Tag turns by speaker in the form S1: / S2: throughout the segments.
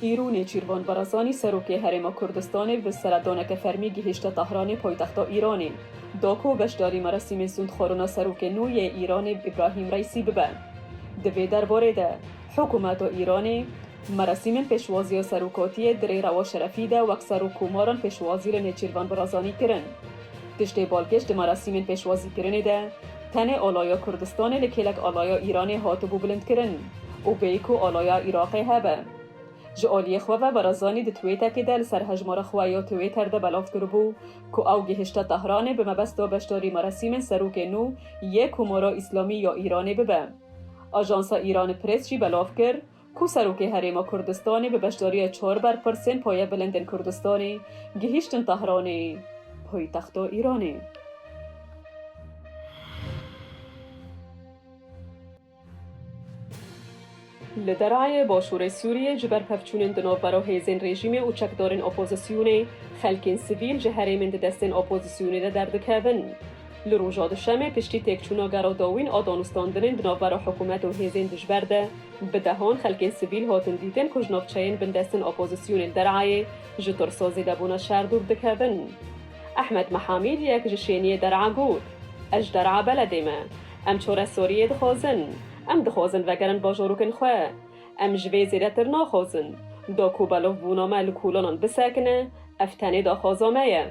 S1: ایران چیروان برازانی سروک هرم کردستان و سردانک فرمی گهشت تهران پایتخت ایران داکو بشداری مراسم سوند خورونا سروک نوی ایران ابراهیم رئیسی ببه. دوی درباره ده حکومت ایران مراسم پیشوازی سروکاتی دری روا شرفی ده وک سروکوماران پیشوازی لن چیروان برازانی کرن. تشتی بالکش مراسم پیشوازی کرنه ده تنه آلایا کردستان لکلک آلایا ایران هاتبو بلند کرن و بیکو آلایا عراقی هبه. جالی خواه برازانی ده تویتا که دل سر هجمار خواهی تویتر ده بلاف کربو که او گهشت تهران به مبستا بشتاری مراسم سروک نو یک کمارا اسلامی یا ایرانی ببه. آژانس ایران پرس چی بلاف کرد که سروک هرم کردستان به بشتاری 4% پایه بلندن کردستانی گهشتن تهرانی پایتخت ایرانی. لدرعی باشور سوریه جبر پفچونن دناو برا هیزن رژیم و چکدارن اپوزیسیون خلکین سیویل جهرمند دستن اپوزیسیونی در دکهون. لروجاد شمه پشتی تکچونا گرا داوین آدانستاندنن دناو برا حکومت و هیزن دجبرده به دهان خلکین سیویل هاتن دیدن کجنافچین بندستن اپوزیسیون درعی جتر سازی دبونا شهر دور دکهون. احمد محامید یک جشینی درعا گود اج درعا بلدیمه ام چور سوریه دخوازن ام دخوازن وگرن باجاروکن خواه ام جوی زیرتر ناخوازن دا کوبالوف بونامه لکولانان بسکنه افتنه دا خوازامه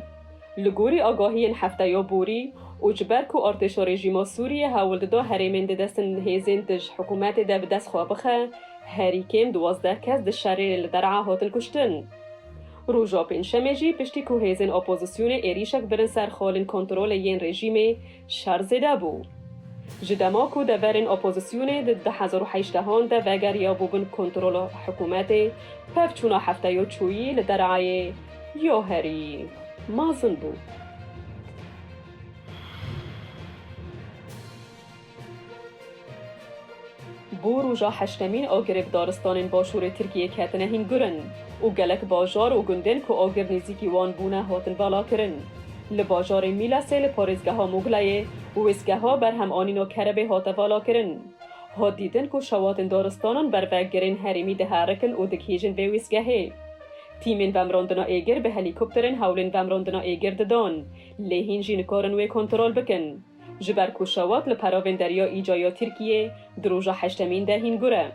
S1: لگوری آگاهی هفته یا بوری و جبر که ارتش رژیم سوریه هولد دا هریمنده دستن هیزین دج حکومت دا بدست خواه بخه هریکیم 12 کس ده شریر لدرعا هاتن کشتن. روژا پنجشنبه جی پشتی که هیزن اپوزیسیون ایریشک برن سرخالن کنترل این رژیم شر زده بو. جدما که دورن اپوزیسیون ده 2018 ده وگر یا بوبن کنترل حکومت پفچونا هفته یا چویی لدرعای یا هری مازن بو. بو روژا هشتمین آگرب دارستان باشور ترکیه کتنه هین گرن و گلک باجار و گندن که آگر نزیکی وان بونه هاتن بالا کرن. لباجار میلسه لپارزگه ها مغلایه و ویسگه ها بر هم آنینو کربه هاته والا کرن. ها دیدن که شواتن دارستانان بر وگرین هریمی ده هرکن و دکیجن به ویسگه هی. تیمین ومراندنا ایگر به هلیکوپترین هولین ومراندنا ایگر ددان لهین جینکارن و کنترل بکن. جبر که شوات لپراوین دریا ایجایا ترکیه دروژا هشتمین ده هین گره.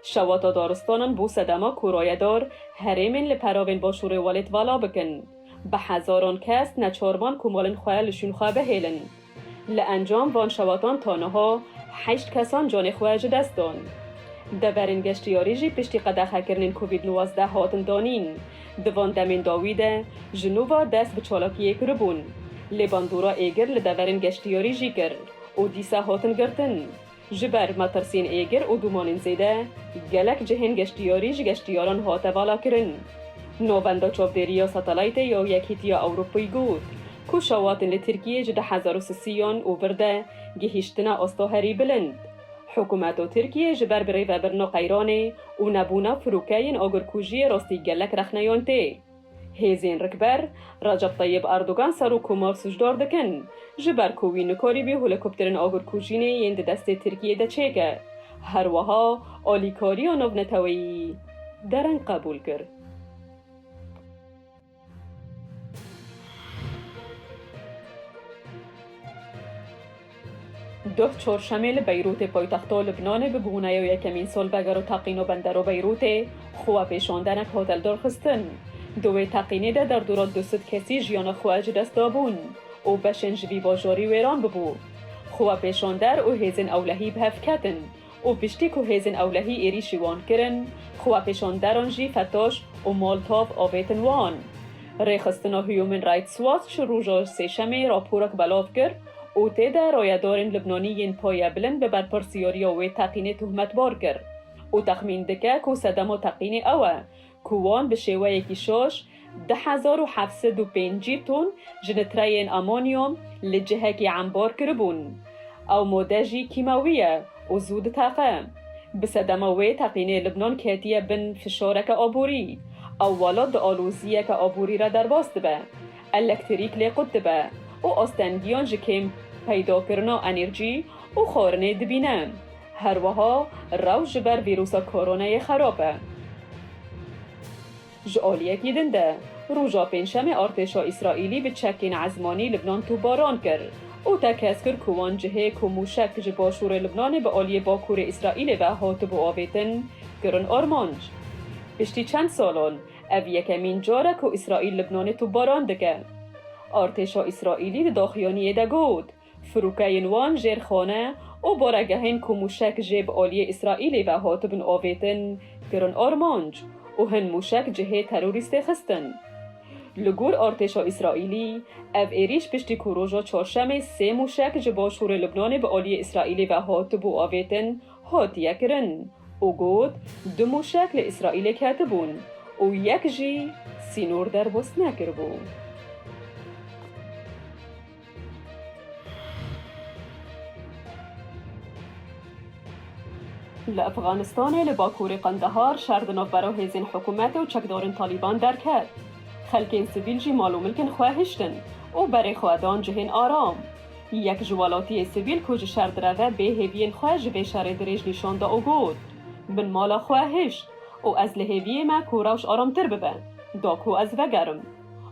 S1: شواتا دارستانان بو صدما کرایدار هریمین لپراوین باشور والت والا بکن. به هزاران کس نچاروان کمالن خواه لشون خواه بهیلن. لانجام وان شواتان تانها 8 کسان جان خواه جدستان. دورین گشتیاری جی پشتی قدخه کرنین کووید 19 هاتن دانین. دوان دمین داویده جنوبا دست به چالاکیه کربون. لباندورا ایگر لدورین گشتیاری جی کرد و دیسا هاتن گرتن. جبر مترسین ایگر و دومانین زیده گلک جهن گشتیاری جی گشتیاران هاته والا کرن. نووندا چوبدریا ساتلایت یا یکیتیا اوروپایی گود که شواتن لترکیه جده 1300 اوورده گهشتنا استاهری بلند. حکومت و ترکیه جبر بری و برنا قیرانه و نبونا فروکین آگرکوژی راستی گلک رخنیان ته. هیزین رکبر رجب طیب اردوگان سرو کمار سجدار دکن جبر کوی نکاری بی هلیکوپترین آگرکوژینه یند دست ترکیه ده چیکه. هر وها آلیکاری و نونتوی درن قبول کرد. ده چهارشنبه بیروت پایتخت لبنان به بونه یکمین سال بگر و تقین و بندر و بیروت خواه پیشاندنک هاتل درخستن. دوی تقینه ده در دوران 200 کسی جیان خواهج دست دابون و بشنجوی باجاری ویران ببو. خواه پیشاندر و هیزن اولهی به هفکتن و پشتی که هیزن اولهی ایری شیوان کرن خواه پیشاندران جی فتاش و مالتاف آویتن وان. ریخستنا هیومن رایتس واچ روژا سهشنبه راپورک بلاف کرد او تیده رایدارن لبنانیین پایه بلند به برپرسیاری و تقینه تهمت بار کرد. او تخمین دکه که صدم و تقینه اوه کوان به شیوه یکی شاش 10705 تون جنترین امانیوم لجهه که عنبار کربون. او مودجی کیماویه و زود تاقه. به صدم و تقینه لبنان کهتیه بن فشارک آبوری. اولاد آلوزیه که آبوری را در باست به. الکتریک لیقود به. و آستنگیان جکیم پیدا کرنا انرژی و خورنه دبینه. هر وها رو جبر ویروس کرونا خرابه. جالیکی دنده روژا پنجشنبه ارتشا اسرائیلی به چکین عزمانی لبنان تو باران کرد او تکس کرد که وان جهه که موشک ج باشور لبنان به آلی باکور اسرائیل و هات بو آویتن کرن آرمانج. پشتی چند سالان او یکمین جاره که اسرائیل لبنان تو باران دکه. ارتشا اسرائیلی داخیانی دگود فروکین وان جرخانه او بارگهین که موشک جب آلی اسرائیل و هات بن آویتن کرن آرمانج و هن موشک جهه تروریست خستن. لگور ارتشا اسرائیلی او ایریش پشتی که روژا چهارشنبه 3 موشک ج باشور لبنان به آلی اسرائیل و هات بو آویتن هاتیه کرن او گود 2 موشک لاسرائیل کتبون او یک جی سینور در بست نکر بو. لأفغانستان لباکور قندهار شردناف برا هزین حکومت و چکدارن طالبان در کرد. خلکین سیویل جی مالو ملکن خواهشتن و برای خوادان جهن آرام. یک جوالاتی سیویل کج شرد روه به هیوین خواهش به شر درج نشانده او گود. من مالا خواهشت و از لحوی ما کوراوش آرام تر ببن. داکو از وگرم.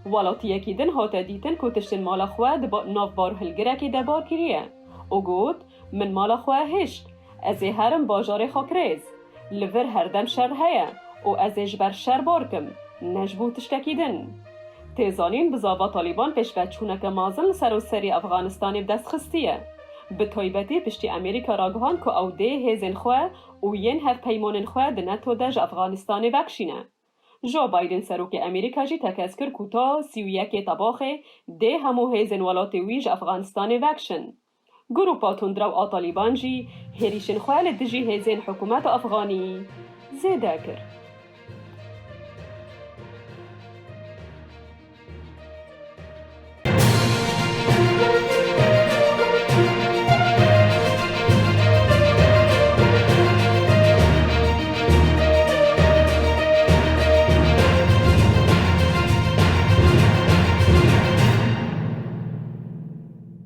S1: والاتی یکی دن هاتا دیتن که تشتن مالا خواه ناف بار هلگرکی دبار کریه. او گود من مالا خواهشت. از هرم باجار خاکریز لور هردم شر هیا و از اجبر شر بارکم نجبو تشتکیدن. تیزانین بزاوا طالبان پشبت چونک مازن سر و سری افغانستان بدست خستیه. به طایبتی پشتی امریکا راگهان که او ده هزین خواه و ین هف پیمانین خواه دنتو دج افغانستان وکشینه. جو بایدن سروک امریکا جی تکسکر کوتا 31 طباخه ده همو هزین ولات ویج افغانستان وکشن. گروپا تندرا و طالبان جی هریشن خواه لدجی هزین حکومت افغانی زیده کرد.